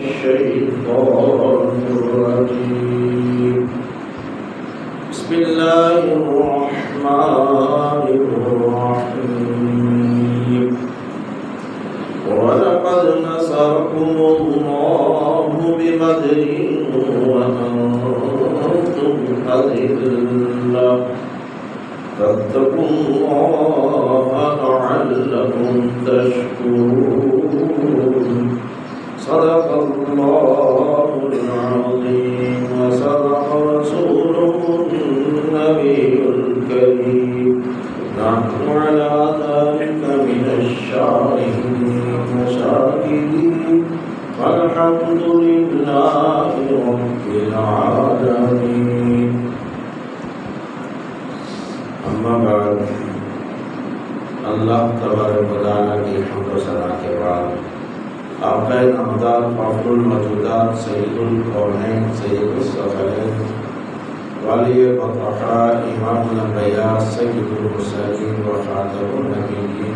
الشيطان الرجيم بسم الله الرحمن الرحيم ولقد نصركم الله ببدر وأنتم أذلة فاتقوا الله لعلكم تشكرون صدق الله العظيم وصدق رسوله النبي الكريم نحن على ذلك من الشاهدين والشاكرين والحمد لله رب العالمين اما بعد اللہ تبارک و تعالیٰ کی حمد و ثنا کے بعد آقا نامدار فاخر الموجودات سید الکونین سید الثقلین والی بطحاء امام الانبیاء سید المرسلین و خاتم النبیین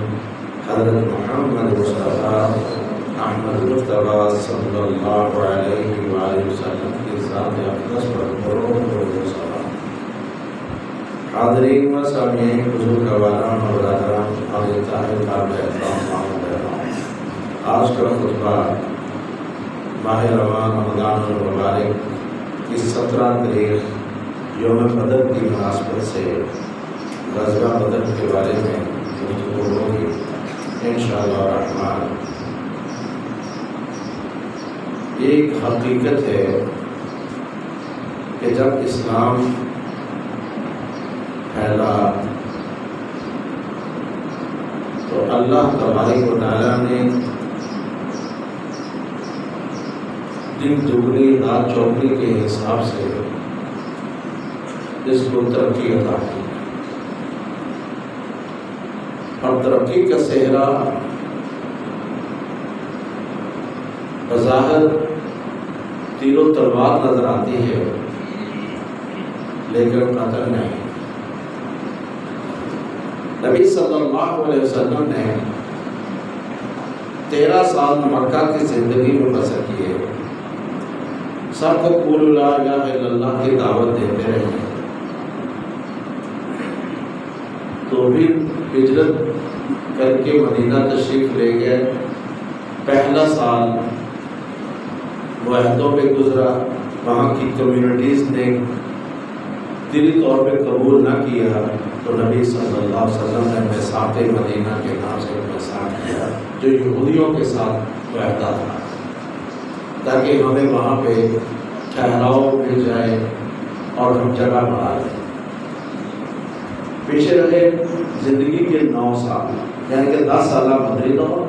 حضرت محمد مصطفیٰ احمد مصطفیٰ صلی اللہ علیہ وآلہ وسلم کی ذات اقدس پر کروڑوں سلام۔ حاضرین و سامعین، بزرگ گواران اور برادران، حاضر طاہر قابل احترام معلوم، آج کا خطبہ ماہ رمضان رمضان المبارک کی 17 تاریخ یوم بدر کی مناسبت سے غزوہ بدر کے بارے میں گفتگو ہوگی انشاءاللہ الرحمن۔ ایک حقیقت ہے کہ جب اسلام پھیلا تو اللہ تبارک و تعالیٰ نے دن دگنی رات چوگنی کے حساب سے اس کو ترقی عطا کی، اور ترقی کا صحرا بظاہر تیر و تلوار نظر آتی ہے لیکن قتل نہیں۔ نبی صلی اللہ علیہ وسلم نے 13 سال مکہ کی زندگی میں بسر کیے، سب کو قولوا لا الہ الا اللہ کی دعوت دیتے رہے، تو بھی ہجرت کر کے مدینہ تشریف لے گئے۔ پہلا سال معاہدوں پہ گزرا، وہاں کی کمیونٹیز نے دلی طور پہ قبول نہ کیا تو نبی صلی اللہ علیہ وسلم نے میثاق مدینہ کے نام سے میثاق کیا، جو یہودیوں کے ساتھ معاہدہ تھا، تاکہ ہمیں وہاں پہ ٹھہراؤ مل جائے اور ہم جگہ بنا لیں۔ پیچھے رہے زندگی کے 9 سال، یعنی کہ 10 سالہ مدری دور،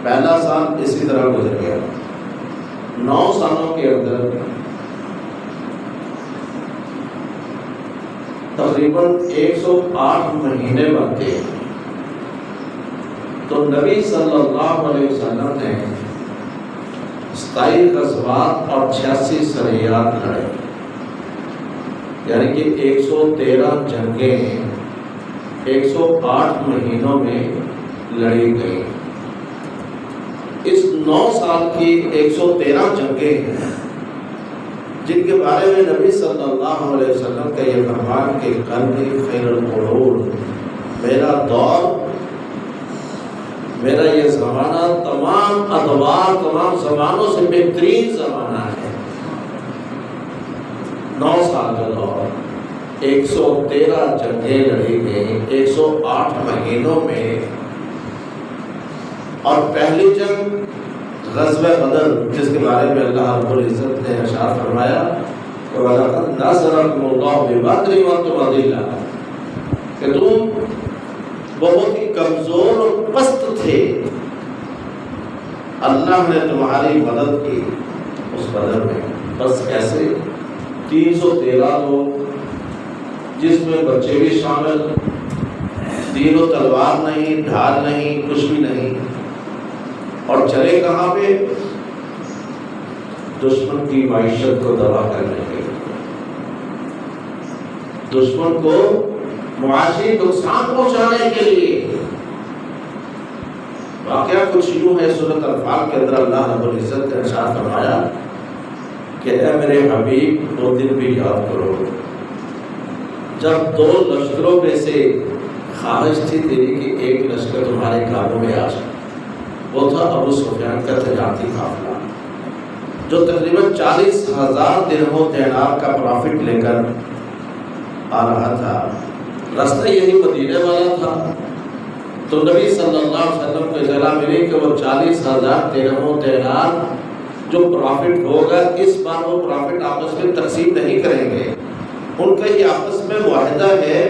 پہلا سال اسی طرح گزر گیا۔ 9 سالوں کے اندر تقریباً 108 مہینے بنتے ہیں، تو نبی صلی اللہ علیہ وسلم نے 27 غزوات اور 86 سریات لڑے، یعنی کہ 113 جنگیں 108 مہینوں میں لڑی گئی۔ اس 9 سال کی 113 جنگیں ہیں جن کے بارے میں نبی صلی اللہ علیہ وسلم کا یہ فرمان کہ قرنی خیر القرون، میرا دور، میرا یہ زمانہ تمام ادوار، تمام زمانوں سے بہترین زمانہ ہے۔ 9 سال کا دور، 113 جنگیں لڑی گئیں 108 مہینوں میں، اور پہلی جنگ غزوہ بدر، جس کے بارے میں اللہ رب العزت نے ارشاد فرمایا وَلَقَدْ نَصَرَكُمُ اللَّهُ بِبَدْرٍ وَأَنْتُمْ أَذِلَّةٌ، کہ تم بہت ہی کمزور اور پست تھے، اللہ نے تمہاری مدد کی اس بدر میں۔ بس کیسے؟ 313 لوگ، جس میں بچے بھی شامل، تیر و تلوار نہیں، ڈھال نہیں، کچھ بھی نہیں، اور چلے کہاں پہ؟ دشمن کی معیشت کو تباہ کرنے کے لیے، دشمن کو معاشی نقصان پہنچانے کے لیے۔ واقعہ کچھ یوں ہے، سورۃ انفال کے اندر اللہ رب العزت نے ارشاد فرمایا کہ اے میرے حبیب وہ دن بھی یاد کرو جب 2 لشکروں میں سے خواہش تھی تیری کہ ایک لشکر تمہارے قابو میں آ جائے، وہ تھا ابو سفیان کا تجارتی قافلہ جو تقریباً 40,000 درہم دینار کا پرافٹ لے کر آ رہا تھا۔ راستہ یہی مدینے والا تھا، تو نبی صلی اللہ علیہ وسلم کو اطلاع ملی کہ وہ 40,000 درہم دینار جو پرافٹ ہوگا اس بار وہ پرافٹ آپس میں تقسیم نہیں کریں گے، ان کا یہ آپس میں معاہدہ ہے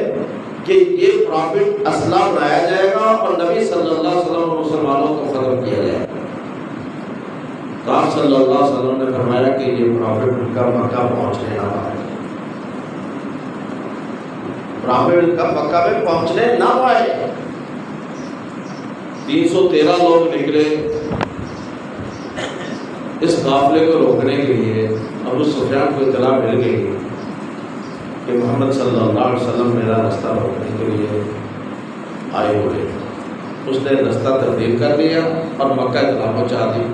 کہ یہ پرافٹ اسلحہ بنایا جائے گا اور نبی صلی اللہ علیہ وسلم اور مسلمانوں کو ختم کیا جائے گا۔ تو آپ صلی اللہ علیہ وسلم نے فرمایا کہ یہ پرافٹ ان کا مکہ پہنچنے نہ پائے، پرافٹ ان کا مکہ میں پہنچنے نہ پائے۔ 313 لوگ نکلے اس قافلے کو روکنے کے لیے۔ ابو سفیان کو اطلاع مل گئی کہ محمد صلی اللہ علیہ وسلم میرا راستہ روکنے کے لیے آئے ہوئے، اس نے راستہ تبدیل کر لیا اور مکہ اطلاع پہنچا دی۔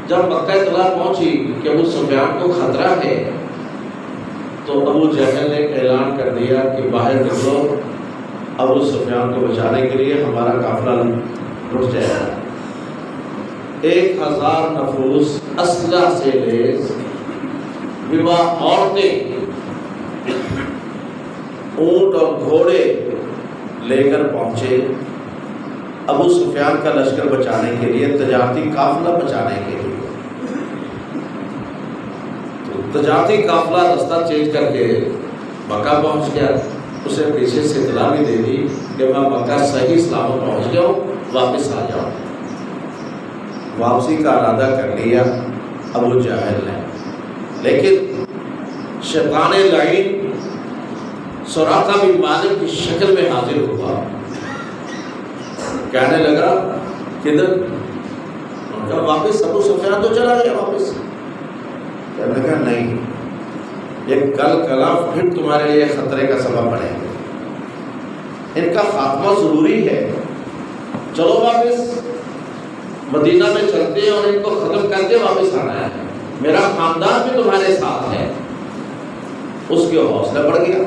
جب مکہ اطلاع پہنچی کہ ابو سفیان کو خطرہ ہے تو ابو جہل نے اعلان کر دیا کہ باہر نکلو، ابو سفیان کو بچانے کے لیے ہمارا قافلہ رک جائے گا۔ 1000 نفوس اسلحہ سے لیس بیوہ عورتیں اونٹ اور گھوڑے لے کر پہنچے ابو سفیان کا لشکر بچانے کے لیے، تجارتی قافلہ بچانے کے لیے۔ تو تجارتی قافلہ راستہ چینج کر کے مکہ پہنچ گیا، اسے پیچھے سے اطلاع بھی دے دی کہ میں مکہ صحیح سلامت پہنچ گیا ہوں، واپس آ جاؤں۔ واپسی کا ارادہ کر لیا ابو جہل نے، لیکن شیطان لعین سراقہ بن مالک کی شکل میں حاضر ہوا، کہنے لگا کدھر؟ ان کا واپس ابو سفیان تو چلا گیا واپس۔ کہنے لگا نہیں، یہ کل کلا پھر تمہارے لیے خطرے کا سبب بنے گا، ان کا خاتمہ ضروری ہے، چلو واپس مدینہ میں چلتے ہیں اور ان کو ختم کر کے واپس آنا ہے، میرا خاندان بھی تمہارے ساتھ ہے۔ اس کے حوصلہ بڑھ گیا،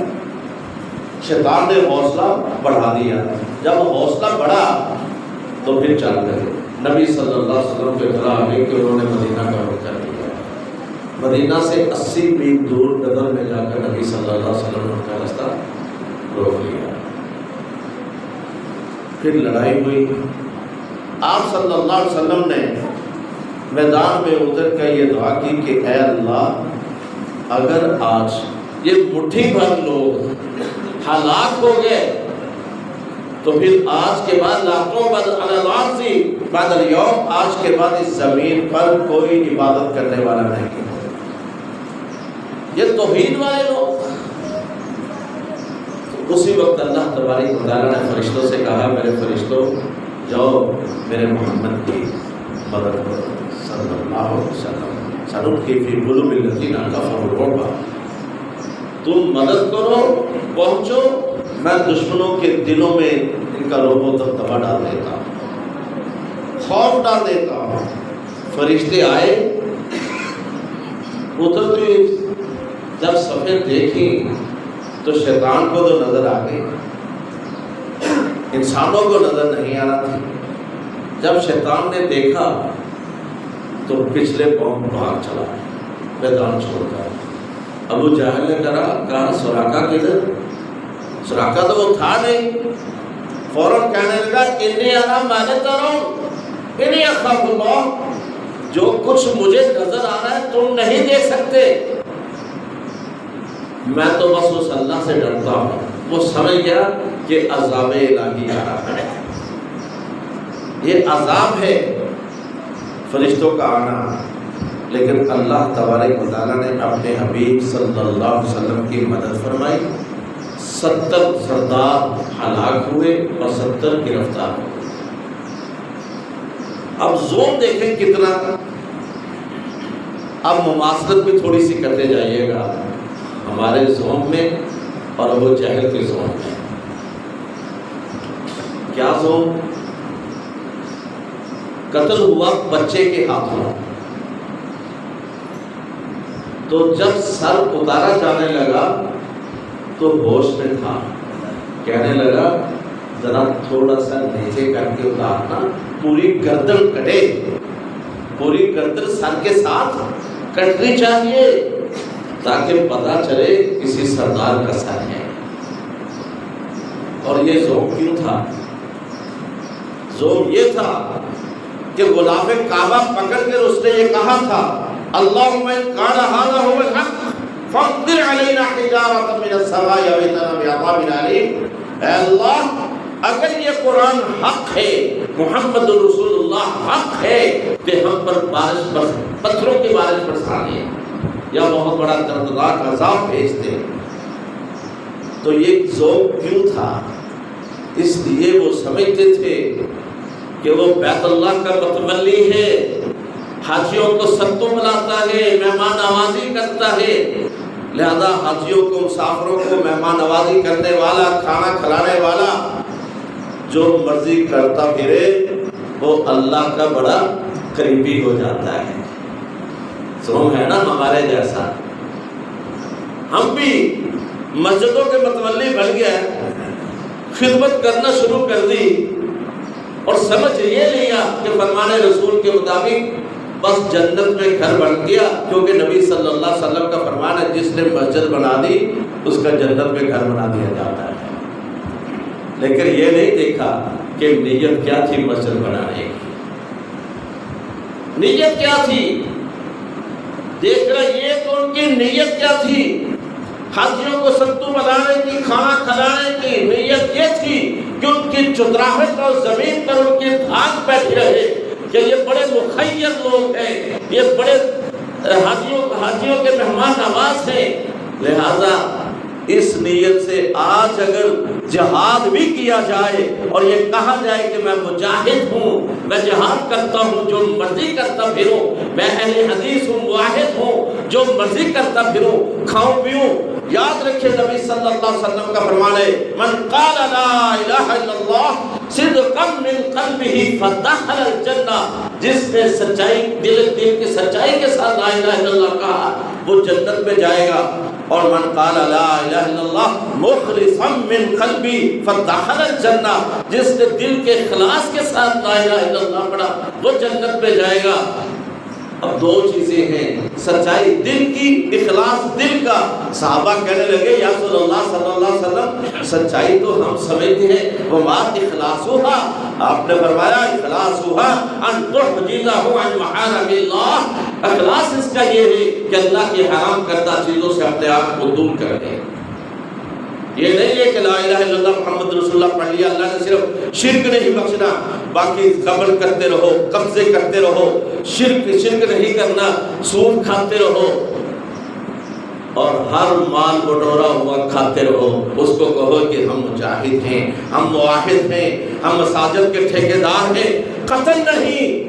شیطان نے حوصلہ بڑھا دیا۔ جب حوصلہ بڑھا تو پھر چل گئے۔ نبی صلی اللہ علیہ وسلم کو اطلاع آئی کہ انہوں نے مدینہ کا رخ کر لیا۔ مدینہ سے 80 میل دور بدر میں جا کر نبی صلی اللہ علیہ وسلم نے ان کا راستہ روک لیا۔ پھر لڑائی ہوئی۔ آپ صلی اللہ علیہ وسلم نے میدان میں اتر کر یہ دعا کی کہ اے اللہ، اگر آج یہ مٹھی بھر لوگ ہلاک ہو گئے تو پھر آج کے بعد لاکھوں بعد اليوم، آج کے بعد اس زمین پر کوئی عبادت کرنے والا نہیں۔ یہ توحید والے لوگ۔ اسی وقت اللہ تبارک و تعالیٰ نے فرشتوں سے کہا، میرے فرشتوں جاؤ میرے محمد کی مدد کرو صلی اللہ علیہ وسلم، سنلقی فی قلوب الذین کفروا الرعب، تم مدد کرو، پہنچو، میں دشمنوں کے دلوں میں ان کا رعب و دبدبہ ڈال دیتا ہوں، خوف ڈال دیتا ہوں۔ فرشتے آئے، اترتے جب صفیں دیکھی تو شیطان کو تو نظر آ گئی، انسانوں کو نظر نہیں آ رہا تھا۔ جب شیطان نے دیکھا تو پچھلے پاؤں بھاگ چلا، میدان چھوڑ کر۔ ابو جہل نے کہا سراقہ کدھر؟ سراقہ تو وہ تھا نہیں۔ فوراً کہنے لگا انی انا ما لا ترون انی اخاف اللہ، جو کچھ مجھے نظر آ رہا ہے تم نہیں دیکھ سکتے، میں تو بس اس اللہ سے ڈرتا ہوں۔ وہ سمجھ گیا کہ عذاب الہی آ رہا ہے، یہ عذاب ہے فرشتوں کا آنا۔ لیکن اللہ تبارک و تعالیٰ نے اپنے حبیب صلی اللہ علیہ وسلم کی مدد فرمائی، 70 سردار ہلاک ہوئے اور 70 گرفتار ہوئے۔ اب زوم دیکھیں کتنا، اب مماثلت بھی تھوڑی سی کرتے جائیے گا ہمارے زوم میں اور ابو جہل کے زوم میں۔ کیا زوم؟ قتل ہوا بچے کے ہاتھوں. تو جب سر اتارا جانے لگا تو ہوش میں تھا، کہنے لگا ذرا تھوڑا سا نیچے کر کے اتارنا، پوری گردن کٹے، پوری گردن سر کے ساتھ کٹنی چاہیے تاکہ پتا چلے کسی سردار کا سر ہے. اور یہ ذوق کیوں تھا؟ ذوق یہ تھا کہ غلاف کعبہ پکڑ کر اس نے یہ کہا تھا اللہم ان کان ھذا ھو الحق فامطر علینا حجارۃ من السماء او ائتنا بعذاب علیم. اے اللہ اگر یہ قرآن حق ہے، محمد رسول اللہ حق ہے، کہ ہم پر بارش پر پتھروں کی بارش برسا دے یا بہت بڑا دردناک عذاب بھیج دے. تو یہ ذوق کیوں تھا؟ اس لیے وہ سمجھتے تھے کہ وہ بیت اللہ کا متولی ہے، حاجیوں کو ستو بلاتا ہے، مہمان نوازی کرتا ہے، لہذا حاجیوں کو، مسافروں کو مہمان نوازی کرنے والا، کھانا کھلانے والا جو مرضی کرتا پھرے وہ اللہ کا بڑا قریبی ہو جاتا ہے. سوم ہے نا ہمارے جیسا، ہم بھی مسجدوں کے متولی بن گئے، خدمت کرنا شروع کر دی اور سمجھ یہ لیا کہ فرمان رسول کے مطابق بس جنت میں گھر بن گیا، کیونکہ نبی صلی اللہ علیہ وسلم کا فرمان ہے جس نے مسجد بنا دی اس کا جنت میں گھر بنا دیا جاتا ہے. لیکن یہ نہیں دیکھا کہ نیت کیا تھی مسجد بنانے کی، نیت کیا تھی. دیکھنا یہ تو ان کی نیت کیا تھی، حاجیوں کو ستو بنانے کی، کھانا کھلانے کی نیت یہ تھی کہ ان کی چتراہٹ اور زمین پر ان کی دھاک بیٹھی رہے کہ یہ بڑے مخیر لوگ ہیں، یہ بڑے حاجیوں کے مہمان نواز ہیں. لہذا اس نیت سے آج اگر جہاد بھی کیا جائے اور یہ کہا جائے کہ میں مجاہد ہوں، میں جہاد کرتا ہوں، جو مرضی کرتا پھروں، میں اہل حدیث ہوں، واحد ہوں، جو مرضی کرتا پھروں، کھاؤں پیوں. یاد رکھیں نبی صلی اللہ علیہ وسلم کا فرمان ہے من قال لا الہ الا اللہ صدقا من قلبہ فدخل الجنہ. جس نے سچائی دل کی سچائی کے ساتھ لا الہ الا اللہ کہا وہ جنت میں جائے گا. اور من قال لا الہ الا اللہ مخلصا من قلبی فدخل الجنہ. جس نے دل کے اخلاص کے ساتھ لا الہ الا اللہ پڑھا وہ جنت میں جائے گا. اب دو چیزیں ہیں، سچائی دل کی، اخلاص دل کا. صحابہ کہنے لگے یا رسول اللہ صلی اللہ علیہ وسلم سچائی تو ہم سمجھتے ہیں وما اخلاصھا. آپ نے فرمایا اخلاصھا ان تحجزہ عن محارم اللہ. اخلاص اس کا یہ ہے کہ اللہ کی حرام کردہ چیزوں سے اپنے آپ کو دور کر دیں. یہ نہیں ہے کہ لا الہ الا اللہ محمد رسول اللہ پڑھ لیا، اللہ نے صرف شرک نہیں بخشنا، باقی قبر کرتے رہو، قبضے کرتے رہو، شرک نہیں کرنا، سود کھاتے رہو اور ہر مال بٹورا ہوا کھاتے رہو. اس کو کہو کہ ہم مجاہد ہیں، ہم موحد ہیں، ہم مساجد کے ٹھیکیدار ہیں. قتل نہیں،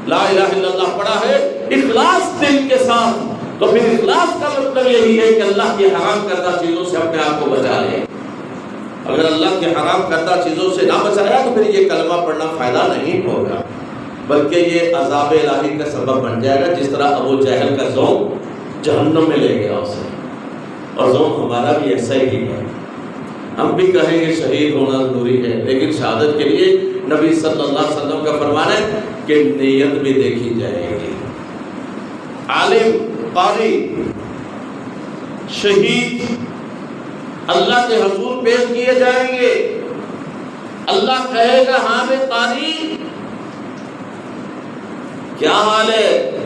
لا الہ الا اللہ پڑھا ہے اخلاص دل کے ساتھ. تو پھر اخلاص کا مطلب یہی ہے کہ اللہ کی حرام کردہ چیزوں سے اپنے آپ کو بچا لیں. اگر اللہ کی حرام کردہ چیزوں سے نہ بچایا تو پھر یہ کلمہ پڑھنا فائدہ نہیں ہوگا، بلکہ یہ عذاب الہی کا سبب بن جائے گا. جس طرح ابو جہل کا ذوق جہنم میں لے گیا اسے، اور ذوق ہمارا بھی ایسا ہی ہے. ہم بھی کہیں گے شہید ہونا ضروری ہے، لیکن شہادت کے لیے نبی صلی اللہ علیہ وسلم کا فرمان ہے کہ نیت بھی دیکھی جائے گی. عالم، قاری، شہید اللہ کے حضور پیش کیے جائیں گے. اللہ کہے گا ہاں میں قاری کیا حال ہے،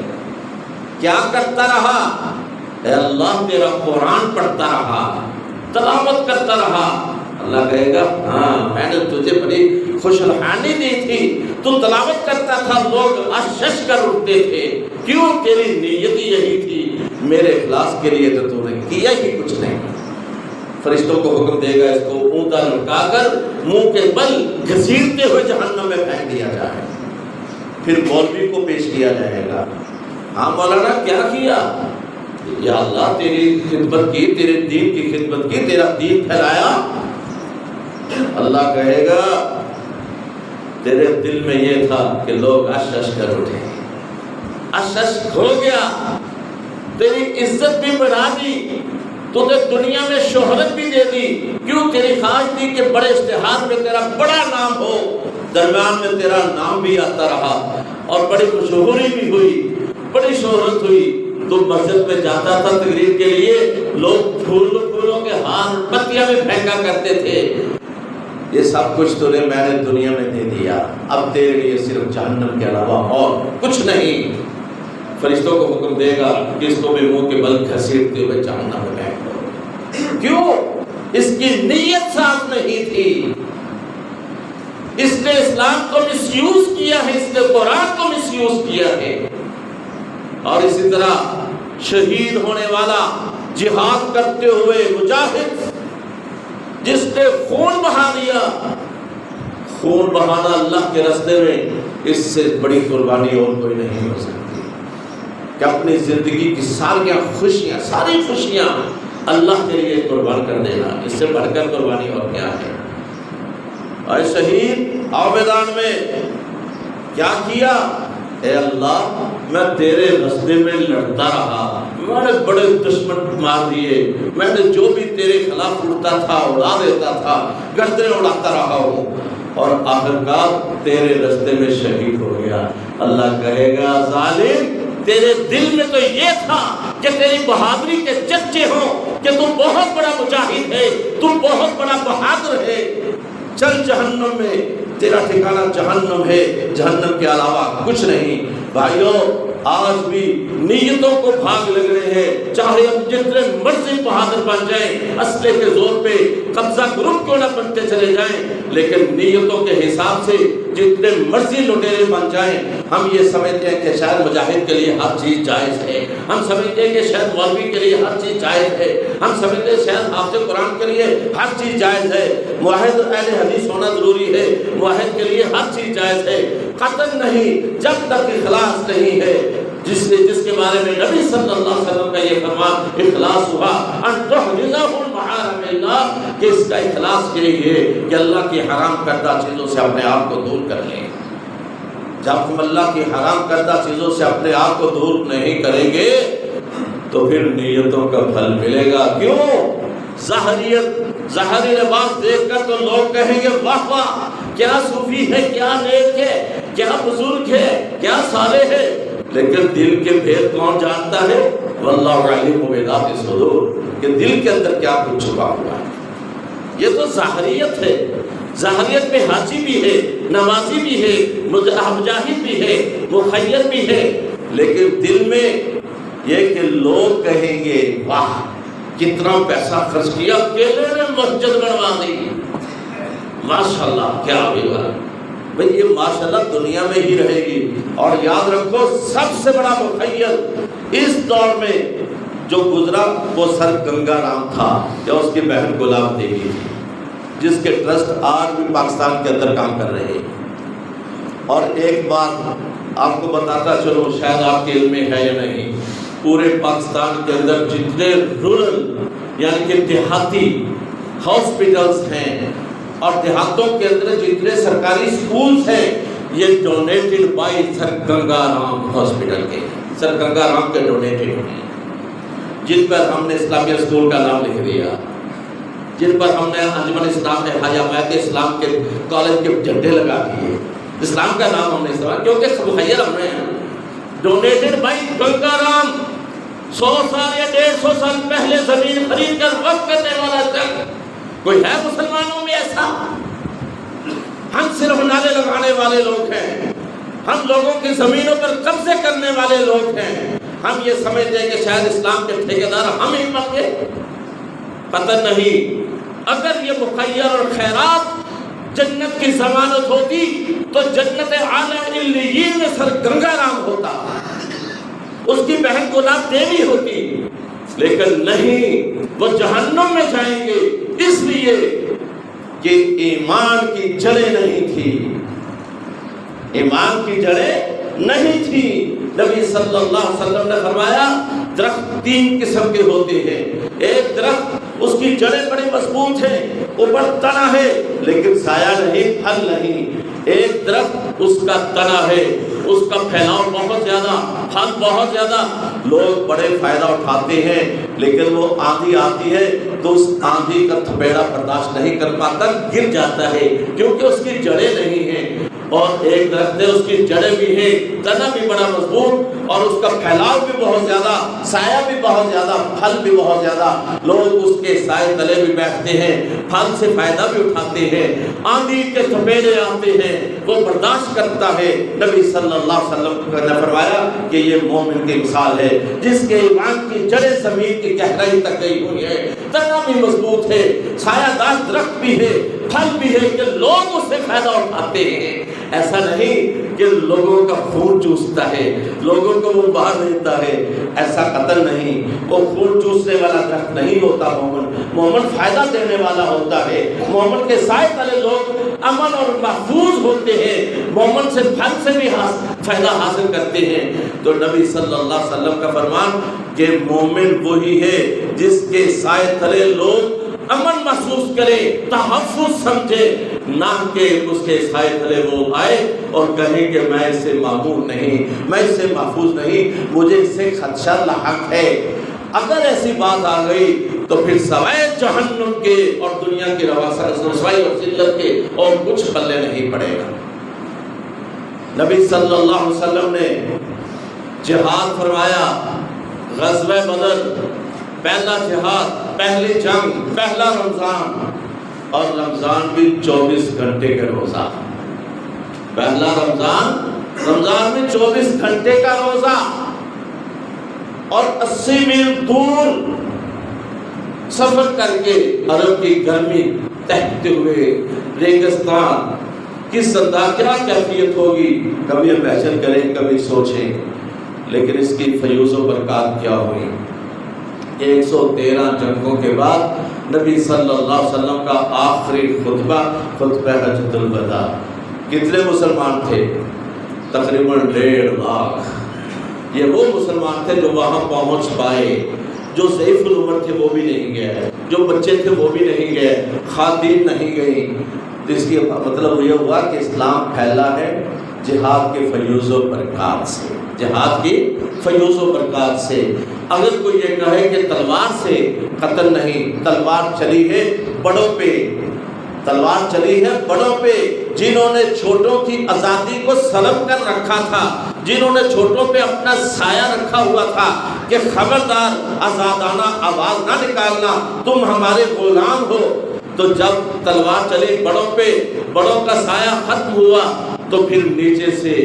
کیا کرتا رہا؟ اے اللہ تیرا قرآن پڑھتا رہا، تلاوت کرتا رہا. اللہ کہے گا ہاں میں نے تجھے بڑی خوشحالی دی تھی، تو تلاوت کرتا تھا، لوگ اشش کر اٹھتے تھے. کیوں؟ تیری نیت یہی تھی، میرے اخلاص کے لیے تو نے کیا ہی کچھ نہیں. فرشتوں کو حکم دے گا اس کو اوندا لٹکا کر منہ کے بل گھسیٹتے ہوئے جہنم میں پھینک دیا جائے. پھر مولوی کو پیش کیا جائے گا. ہاں مولانا کیا کیا؟ یا اللہ تیری خدمت کی، تیرے دین کی خدمت کی، تیرا دین پھیلایا. اللہ کہے گا تیرے دل میں یہ تھا کہ لوگ اشش کر اٹھے، اشش ہو گیا، تیری عزت بھی بڑھا دی، تو دنیا میں شہرت بھی دے دی، کیوں؟ تیری خواہش تھی کہ بڑے اشتہار میں تیرا بڑا نام ہو، درمیان میں تیرا نام بھی آتا رہا اور بڑی مشہوری بھی ہوئی، بڑی شہرت ہوئی۔ تو مسجد میں جاتا تھا تقریر کے لیے، لوگ پھولوں کے ہار پتیاں میں پھینکا کرتے تھے، یہ سب کچھ تو نے میں نے دنیا میں دے دیا، اب تیرے لیے صرف جہنم کے علاوہ اور کچھ نہیں۔ فرشتوں کو حکم دے گا کہ اس کو بھی منہ کے بل گھسیٹتے ہوئے جہنم میں پھینک دو۔ کیوں؟ اس کی نیت صاف نہیں تھی، اس نے اسلام کو مس یوز کیا ہے، اس نے قرآن کو مس یوز کیا ہے۔ اور اسی طرح شہید ہونے والا، جہاد کرتے ہوئے مجاہد، جس نے خون بہا دیا، خون بہانا اللہ کے راستے میں اس سے بڑی قربانی اور کوئی نہیں ہو سکتی کہ اپنی زندگی کی ساری خوشیاں اللہ کے لیے قربان کر دینا، اس سے بڑھ کر قربانی اور کیا ہے؟ اے شہید، آؤ میدان میں، کیا کیا؟ اے اللہ، میں تیرے راستے میں لڑتا رہا، میں نے بڑے دشمن مار دیے، میں نے جو بھی تیرے خلاف اڑتا تھا اڑا دیتا تھا، گردنیں اڑاتا رہا ہوں، اور آخرکار تیرے راستے میں شہید ہو گیا۔ اللہ کہے گا ظالم، تیرے دل میں تو یہ تھا کہ تیری بہادری کے چرچے ہوں کہ تم بہت بڑا مجاہد ہے، تم بہت بڑا بہادر ہے، چل جہنم میں، تیرا ٹھکانہ جہنم ہے، جہنم کے علاوہ کچھ نہیں۔ بھائیوں، آج بھی نیتوں کو بھاگ لگ رہے ہیں، چاہے ہم جتنے مرضی بہادر بن جائیں، اسلحے کے زور پہ قبضہ گروپ کیوں نہ بنتے چلے جائیں، لیکن نیتوں کے حساب سے جتنے مرضی لٹیرے بن جائیں، ہم یہ سمجھتے ہیں کہ شاید مجاہد کے لیے ہر چیز جائز ہے، ہم سمجھتے ہیں کہ شاید مولوی کے لیے ہر چیز جائز ہے، ہم سمجھتے ہیں شاید حافظ قرآن کے لیے ہر چیز جائز ہے، موحد اہل حدیث ہونا ضروری ہے، موحد کے لیے ہر چیز جائز ہے۔ قطعاً نہیں، جب تک اخلاص نہیں ہے، جس کے بارے میں نبی صلی اللہ علیہ وسلم کا یہ فرمان اخلاص ہوا، ان تحرزہ محارم اللہ، کہ اس کا اخلاص یہی ہے کہ اللہ کی حرام کردہ چیزوں سے اپنے آپ کو دور کر لیں۔ جب تم اللہ کی حرام کردہ چیزوں سے اپنے آپ کو دور نہیں کریں گے تو پھر نیتوں کا پھل ملے گا۔ کیوں؟ ظاہری لباس دیکھ کر تو لوگ کہیں گے واہ واہ، کیا صوفی ہے، کیا نیک ہے، کیا بزرگ ہے، کیا صالح ہے، لیکن دل کے بھید کون جانتا ہے؟ واللہ علیم بذات الصدور، کہ دل کے اندر کیا کچھ چھپا ہوا ہے۔ یہ تو ظاہریت ہے، ظاہریت میں حاجی بھی ہے، نمازی بھی ہے، مجاہد بھی ہے، مخیر بھی ہے، لیکن دل میں یہ کہ لوگ کہیں گے واہ کتنا پیسہ خرچ کیا، اکیلے نے مسجد بنوا دی، ماشاءاللہ کیا ہوگا۔ بھئی یہ ماشاءاللہ دنیا میں ہی رہے گی، اور یاد رکھو سب سے بڑا مخیر اس دور میں جو گزرا وہ سر گنگا رام تھا، یا اس کی بہن گلاب دیوی تھی، جس کے ٹرسٹ آج بھی پاکستان کے اندر کام کر رہے ہیں۔ اور ایک بات آپ کو بتاتا چلو، شاید آپ کے علم میں ہے یا نہیں، پورے پاکستان کے اندر جتنے رورل یعنی کہ دیہاتی ہاسپٹلز ہیں اور دیہاتوں کے اندر جتنے سرکاری سکولز ہیں، یہ donated by Sir Ganga Ram hospital کے، سر گنگا رام کے ڈونیٹڈ ہیں، جن پر ہم نے اسلامیہ اسکول کا نام لکھ دیا، جن پر ہم نے انجمن اسلام میں حیات اسلام کے کالج کے جھنڈے لگا دیے، اسلام کا نام ہم نے استعمال، کیونکہ مخیر ہم نے ڈونیٹڈ بائی گنگا رام۔ 100 سال یا 150 سال پہلے زمین خرید کر وقف کرنے والا شخص کوئی ہے مسلمانوں میں ایسا؟ ہم صرف نعرے لگانے والے لوگ ہیں، ہم لوگوں کی زمینوں پر قبضے کرنے والے لوگ ہیں، ہم یہ سمجھتے ہیں کہ شاید اسلام کے ٹھیکیدار ہم ہی بن گئے، پتہ نہیں۔ اگر یہ مخیر اور خیرات جنت کی ضمانت ہوتی تو جنت اعلی علیین میں سر گنگا رام ہوتا، اس کی بہن گلاب دیوی ہوتی، لیکن نہیں، وہ جہنم میں جائیں گے اس لیے کہ ایمان کی جڑیں نہیں تھی، ایمان کی جڑیں نہیں تھی۔ نبی صلی اللہ علیہ وسلم نے فرمایا درخت 3 قسم کے ہوتے ہیں، ایک درخت اس کی جڑیں بڑی مضبوط ہیں، اوپر تنا ہے لیکن سایہ نہیں، پھل نہیں، ایک درخت اس کا تنا ہے، اس کا پھیلاؤ بہت زیادہ، پھل بہت زیادہ، لوگ بڑے فائدہ اٹھاتے ہیں، لیکن وہ آندھی آتی ہے تو اس آندھی کا تھپیڑا برداشت نہیں کر پاتا، گر جاتا ہے کیونکہ اس کی جڑیں نہیں ہیں۔ اور ایک درخت ہے، اس کی جڑیں بھی ہیں، تنا بھی بڑا مضبوط اور اس کا پھیلاؤ بھی بہت زیادہ، سایہ بھی بہت زیادہ، پھل بھی بہت زیادہ، لوگ اس کے سائے تلے بھی بیٹھتے ہیں، پھل سے فائدہ بھی اٹھاتے ہیں، آندھی کے تھپیڑے آتے ہیں وہ برداشت کرتا ہے۔ نبی صلی اللہ علیہ وسلم نے فرمایا کہ یہ مومن کی مثال ہے جس کے ایمان کی جڑیں زمین کی گہرائی تک گئی ہوئی ہے، تنا بھی مضبوط ہے، سایہ دار درخت بھی ہے، پھل بھی ہے کہ لوگ اس سے فائدہ اٹھاتے ہیں۔ ایسا نہیں کہ لوگوں کا خون چوستا ہے، لوگوں کو وہ باہر دیتا ہے، ایسا قتل نہیں، وہ خون چوسنے والا درخت نہیں ہوتا مومن، مومن فائدہ دینے والا ہوتا ہے، مومن کے سائے تلے لوگ امن اور محفوظ ہوتے ہیں، مومن سے پھل سے بھی فائدہ حاصل کرتے ہیں۔ تو نبی صلی اللہ علیہ وسلم کا فرمان کہ مومن وہی ہے جس کے سائے تلے لوگ امن محسوس کرے، تحفظ سمجھے، نہ کہ اس کے سائے تلے وہ آئے اور کہیں کہ میں اس سے معمول نہیں، میں اس سے محفوظ نہیں، مجھے اس سے خدشہ لاحق ہے۔ اگر ایسی بات آ گئی تو پھر سوائے جہنم کے اور دنیا کی رسوائی اور ذلت کے اور کچھ پلے نہیں پڑے گا۔ نبی صلی اللہ علیہ وسلم نے جہاد فرمایا، غزوہ بدر، پہلا جہاد، پہلی جنگ، پہلا رمضان، اور رمضان بھی 24 گھنٹے کا روزہ، پہلا رمضان میں 24 گھنٹے کا روزہ، اور 80 میل دور سفر کر کے عرب کی گرمی تہتے ہوئے ریگستان، کس انداز کیا کیفیت ہوگی، کبھی امیجن کریں، کبھی سوچیں، لیکن اس کی فیوز و برکات کیا ہوئی۔ 113 جنگوں کے بعد نبی صلی اللہ علیہ وسلم کا آخری خطبہ حجۃ الوداع، کتنے مسلمان تھے؟ تقریباً 1.5 لاکھ۔ یہ وہ مسلمان تھے جو وہاں پہنچ پائے، جو ضعیف العمر تھے وہ بھی نہیں گئے، جو بچے تھے وہ بھی نہیں گئے، خواتین نہیں گئی۔ تو اس کی مطلب یہ ہوا کہ اسلام پھیلا ہے جہاد کے فیوز و برکات سے، جہاد کی فیوز و برکات سے۔ اگر کوئی یہ کہے کہ تلوار سے قتل نہیں، تلوار چلی ہے بڑوں پہ، تلوار چلی ہے بڑوں پہ، جنہوں نے چھوٹوں کی آزادی کو سلب کر رکھا تھا، جنہوں نے چھوٹوں پہ اپنا سایہ رکھا ہوا تھا کہ خبردار آزادانہ آواز نہ نکالنا، تم ہمارے غلام ہو۔ تو جب تلوار چلی بڑوں پہ، بڑوں کا سایہ ختم ہوا تو پھر نیچے سے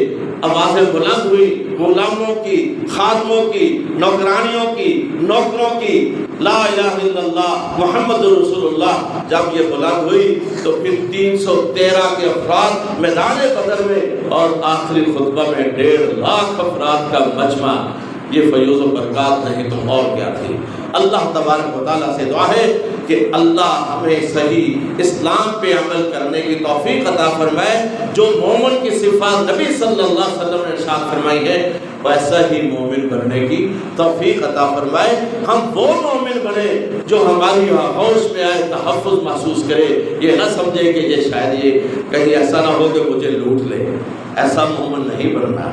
آوازیں بلند ہوئی، غلاموں کی، خادموں کی، نوکرانیوں کی، نوکروں کی، لا الہ الا اللہ محمد رسول اللہ۔ جب یہ بلند ہوئی تو پھر 313 کے افراد میدان بدر میں، اور آخری خطبہ میں 1.5 لاکھ افراد کا مجمع۔ یہ فیوز و برکات نہیں تو اور کیا تھی۔ اللہ تبارک و تعالیٰ سے دعا ہے کہ اللہ ہمیں صحیح اسلام پہ عمل کرنے کی توفیق عطا فرمائے، جو مومن کی صفات نبی صلی اللہ علیہ وسلم نے ارشاد فرمائی ہے ویسا ہی مومن بننے کی توفیق عطا فرمائے۔ ہم وہ مومن بنے جو ہماری آغوش میں آئے، تحفظ محسوس کرے، یہ نہ سمجھے کہ یہ شاید یہ کہیں ایسا نہ ہو کہ مجھے لوٹ لے، ایسا مومن نہیں بننا۔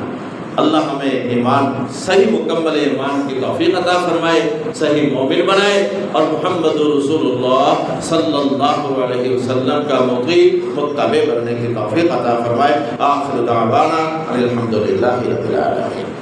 اللہ ہمیں ایمان، صحیح مکمل ایمان کی توفیق عطا فرمائے، صحیح مومن بنائے، اور محمد رسول اللہ صلی اللہ علیہ وسلم کا مطیع متبع بننے کی توفیق عطا فرمائے۔ آخر دعوانا الحمدللہ رب العالمین۔